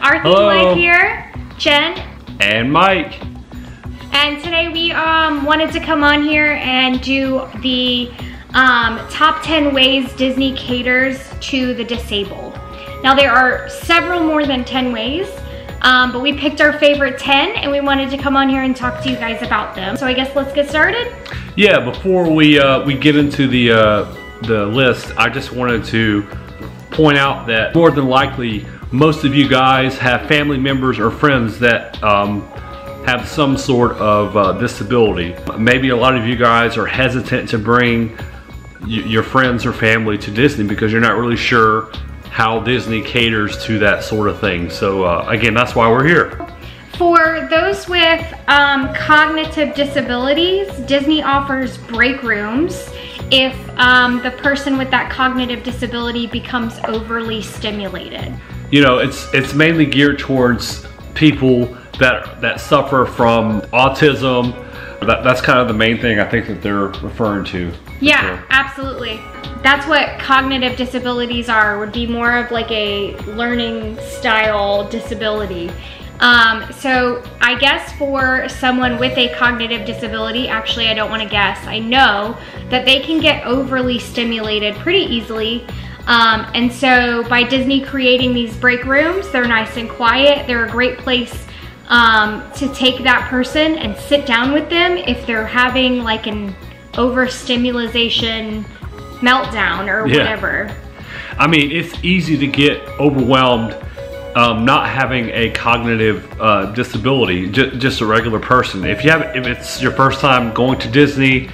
Arthur Hello. here, Jen, and Mike. and today we wanted to come on here and do the top 10 ways Disney caters to the disabled. Now there are several more than 10 ways, but we picked our favorite 10 and we wanted to come on here and talk to you guys about them. So I guess let's get started. Yeah, before we get into the list, I just wanted to point out that more than likely most of you guys have family members or friends that have some sort of disability. Maybe a lot of you guys are hesitant to bring your friends or family to Disney because you're not really sure how Disney caters to that sort of thing. So again, that's why we're here. For those with cognitive disabilities, Disney offers break rooms if the person with that cognitive disability becomes overly stimulated. You know, it's mainly geared towards people that suffer from autism. That's kind of the main thing I think that they're referring to. Yeah, sure. Absolutely. That's what cognitive disabilities are, would be more of like a learning style disability. So I guess for someone with a cognitive disability, actually I don't want to guess, I know that they can get overly stimulated pretty easily. And so by Disney creating these break rooms, they're nice and quiet. They're a great place to take that person and sit down with them if they're having like an overstimulation meltdown or whatever. I mean, it's easy to get overwhelmed not having a cognitive disability, just a regular person. If it's your first time going to Disney,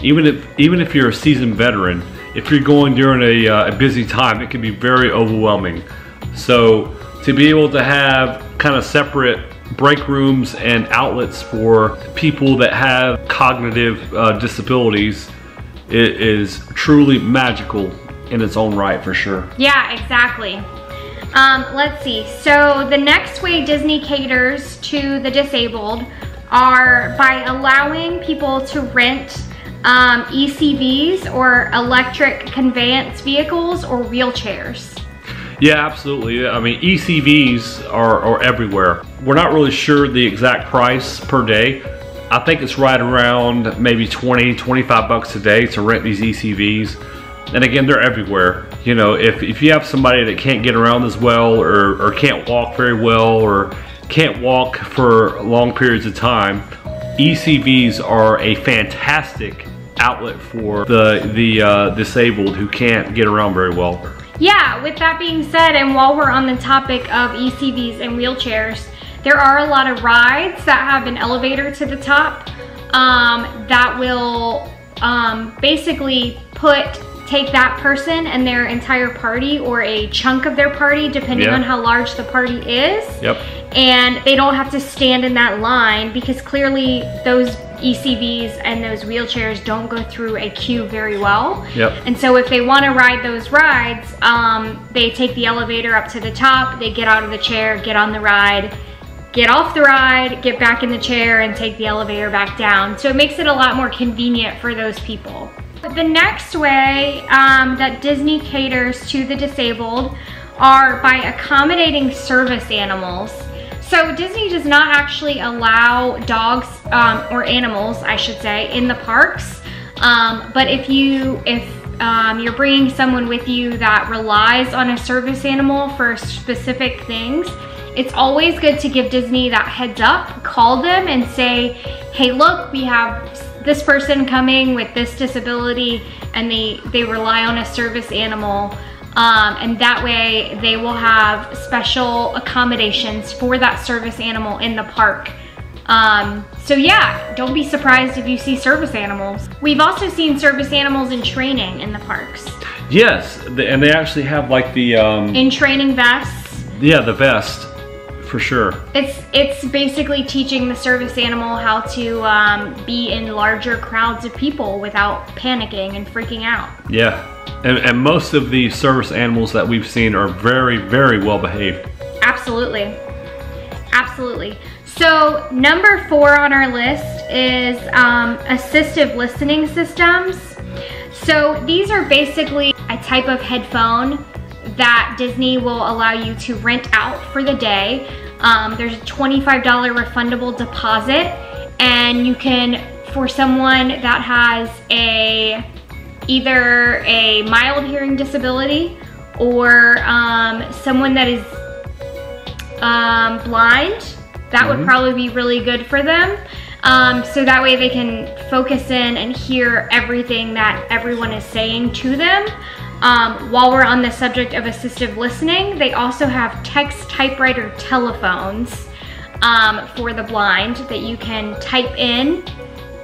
even if you're a seasoned veteran, if you're going during a busy time, it can be very overwhelming. So to be able to have kind of separate break rooms and outlets for people that have cognitive disabilities, it is truly magical in its own right, for sure. Yeah, exactly. Let's see. So the next way Disney caters to the disabled are by allowing people to rent ECBs or electric conveyance vehicles or wheelchairs. Yeah, absolutely. I mean, ECBs are everywhere. We're not really sure the exact price per day. I think it's right around maybe 20-25 bucks a day to rent these ECBs. And again, they're everywhere. You know, if you have somebody that can't get around as well or can't walk very well or can't walk for long periods of time, ECBs are a fantastic outlet for the disabled who can't get around very well. Yeah, with that being said, and while we're on the topic of ECBs and wheelchairs, there are a lot of rides that have an elevator to the top that will basically take that person and their entire party or a chunk of their party, depending on how large the party is. Yep. And they don't have to stand in that line because clearly those ECBs and those wheelchairs don't go through a queue very well. Yep. And so if they want to ride those rides, they take the elevator up to the top, they get out of the chair, get on the ride, get off the ride, get back in the chair, and take the elevator back down. So it makes it a lot more convenient for those people. The next way that Disney caters to the disabled are by accommodating service animals. So Disney does not actually allow dogs or animals, I should say, in the parks. But if you're bringing someone with you that relies on a service animal for specific things, it's always good to give Disney that heads up, call them and say, hey, look, we have this person coming with this disability and they rely on a service animal. And that way they will have special accommodations for that service animal in the park. So yeah, don't be surprised if you see service animals. We've also seen service animals in training in the parks. Yes, and they actually have like the in training vests. Yeah, the vest, for sure. It's basically teaching the service animal how to be in larger crowds of people without panicking and freaking out. Yeah, and most of the service animals that we've seen are very, very well behaved. Absolutely, absolutely. So number 4 on our list is assistive listening systems. So these are basically a type of headphone that Disney will allow you to rent out for the day. There's a $25 refundable deposit, and you can, for someone that has either a mild hearing disability or someone that is blind, that would probably be really good for them. So that way they can focus in and hear everything that everyone is saying to them. While we're on the subject of assistive listening, they also have text typewriter telephones for the blind that you can type in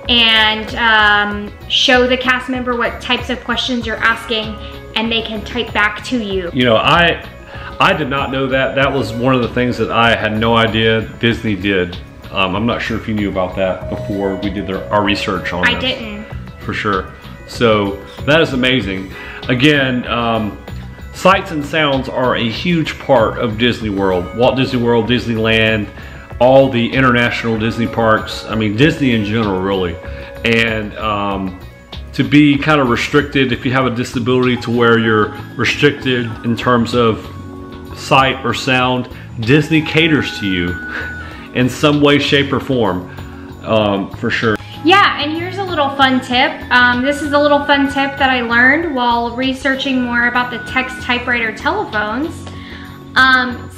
and show the cast member what types of questions you're asking, and they can type back to you. You know, I did not know that. That was one of the things that I had no idea Disney did. I'm not sure if you knew about that before we did our research on it. I didn't. For sure. So that is amazing. Again, sights and sounds are a huge part of Disney World. Walt Disney World, Disneyland, all the international Disney parks. I mean, Disney in general, really. And to be kind of restricted, if you have a disability to where you're restricted in terms of sight or sound, Disney caters to you in some way, shape, or form, for sure. Yeah, and here's a little fun tip. This is a little fun tip that I learned while researching more about the text typewriter telephones.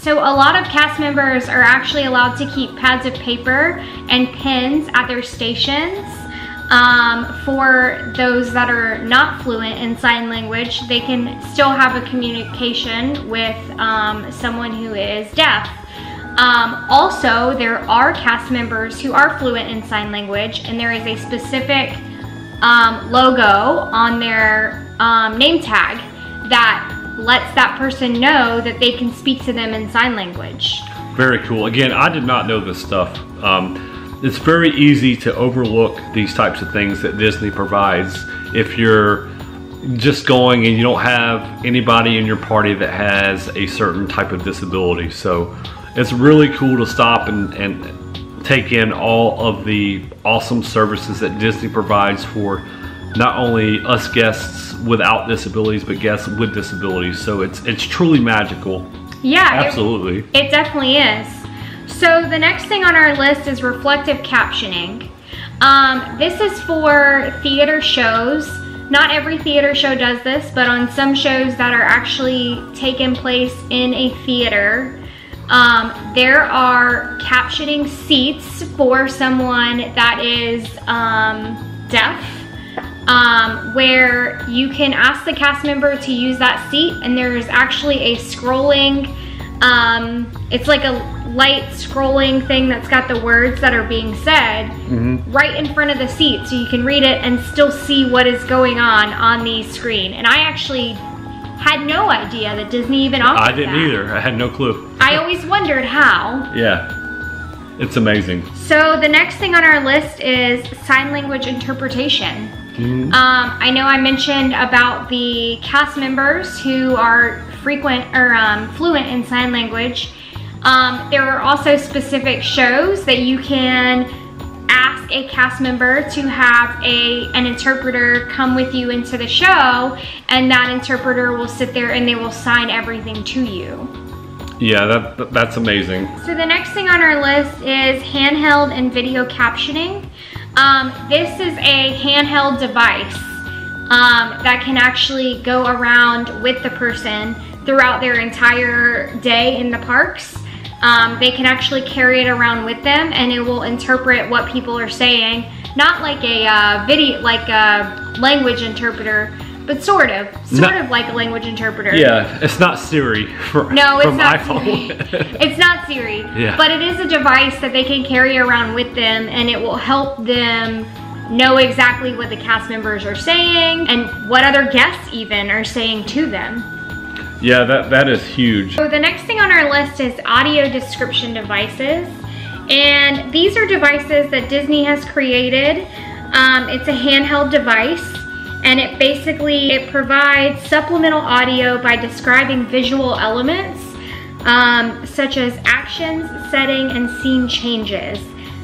So a lot of cast members are actually allowed to keep pads of paper and pens at their stations. For those that are not fluent in sign language, they can still have a communication with someone who is deaf. Also, there are cast members who are fluent in sign language, and there is a specific logo on their name tag that lets that person know that they can speak to them in sign language. Very cool. Again, I did not know this stuff. It's very easy to overlook these types of things that Disney provides if you're just going and you don't have anybody in your party that has a certain type of disability. So it's really cool to stop and take in all of the awesome services that Disney provides for not only us guests without disabilities, but guests with disabilities. So it's truly magical. Yeah, absolutely. It definitely is. So the next thing on our list is reflective captioning. This is for theater shows. Not every theater show does this, but on some shows that are actually taking place in a theater, there are captioning seats for someone that is deaf, where you can ask the cast member to use that seat, and there's actually a scrolling, it's like a light scrolling thing that's got the words that are being said right in front of the seat, so you can read it and still see what is going on the screen. And I actually had no idea that Disney even offered that. I didn't either. I had no clue. I always wondered how. Yeah, it's amazing. So the next thing on our list is sign language interpretation. I know I mentioned about the cast members who are fluent in sign language. There are also specific shows that you can ask a cast member to have an interpreter come with you into the show, and that interpreter will sit there and they will sign everything to you. Yeah, that's amazing. So the next thing on our list is handheld and video captioning. This is a handheld device that can actually go around with the person throughout their entire day in the parks. They can actually carry it around with them, and it will interpret what people are saying. Not like a language interpreter, but sort of like a language interpreter. Yeah, it's not Siri from iPhone. Siri. It's not Siri, yeah. But it is a device that they can carry around with them, and it will help them know exactly what the cast members are saying and what other guests even are saying to them. Yeah, that is huge. So the next thing on our list is audio description devices. And these are devices that Disney has created. It's a handheld device, and it provides supplemental audio by describing visual elements, such as actions, setting, and scene changes.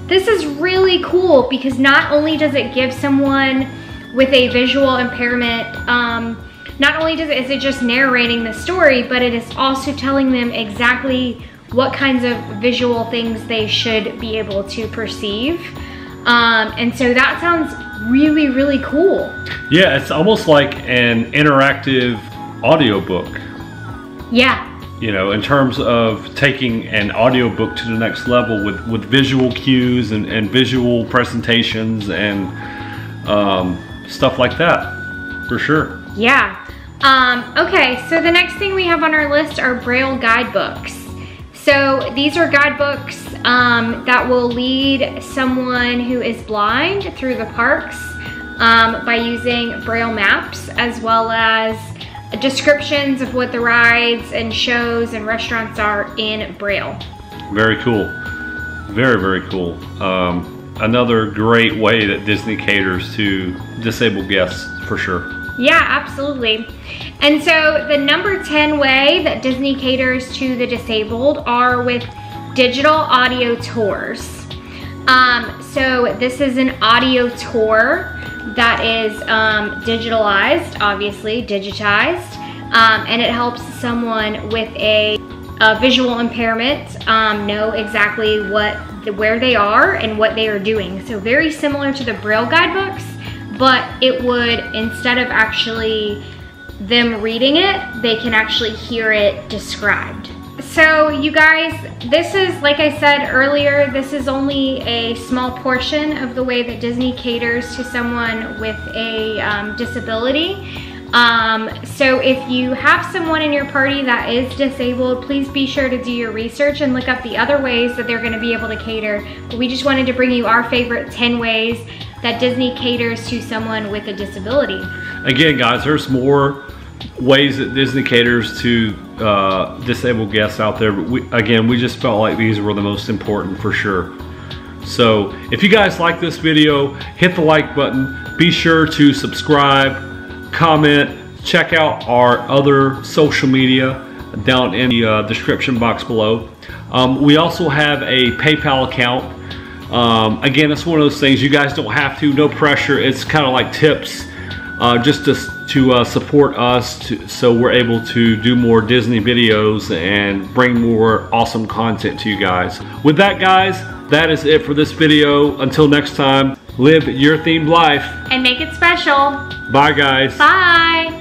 This is really cool because not only does it give someone with a visual impairment not only is it just narrating the story, but it is also telling them exactly what kinds of visual things they should be able to perceive. And so that sounds really, really cool. Yeah, it's almost like an interactive audiobook. Yeah. You know, in terms of taking an audiobook to the next level with visual cues and visual presentations and stuff like that, for sure. Yeah. Okay, so the next thing we have on our list are Braille guidebooks. So these are guidebooks that will lead someone who is blind through the parks by using Braille maps, as well as descriptions of what the rides and shows and restaurants are in Braille. Very cool. Very, very cool. Another great way that Disney caters to disabled guests, for sure. Yeah, absolutely. And so the number 10 way that Disney caters to the disabled are with digital audio tours. So this is an audio tour that is digitalized, obviously, digitized, and it helps someone with a visual impairment know exactly where they are and what they are doing. So very similar to the Braille guidebooks, but it would, instead of actually them reading it, they can actually hear it described. So you guys, this is, like I said earlier, this is only a small portion of the way that Disney caters to someone with a disability. So if you have someone in your party that is disabled, please be sure to do your research and look up the other ways that they're going to be able to cater. But we just wanted to bring you our favorite 10 ways that Disney caters to someone with a disability. Again, guys, there's more ways that Disney caters to disabled guests out there, but we just felt like these were the most important, for sure. So if you guys like this video, hit the like button, be sure to subscribe, comment, check out our other social media down in the description box below. We also have a PayPal account. Again, it's one of those things, you guys don't have to, no pressure. It's kind of like tips, just to support us, so we're able to do more Disney videos and bring more awesome content to you guys. With that, guys, that is it for this video. Until next time, live your themed life and make it special. Bye, guys. Bye.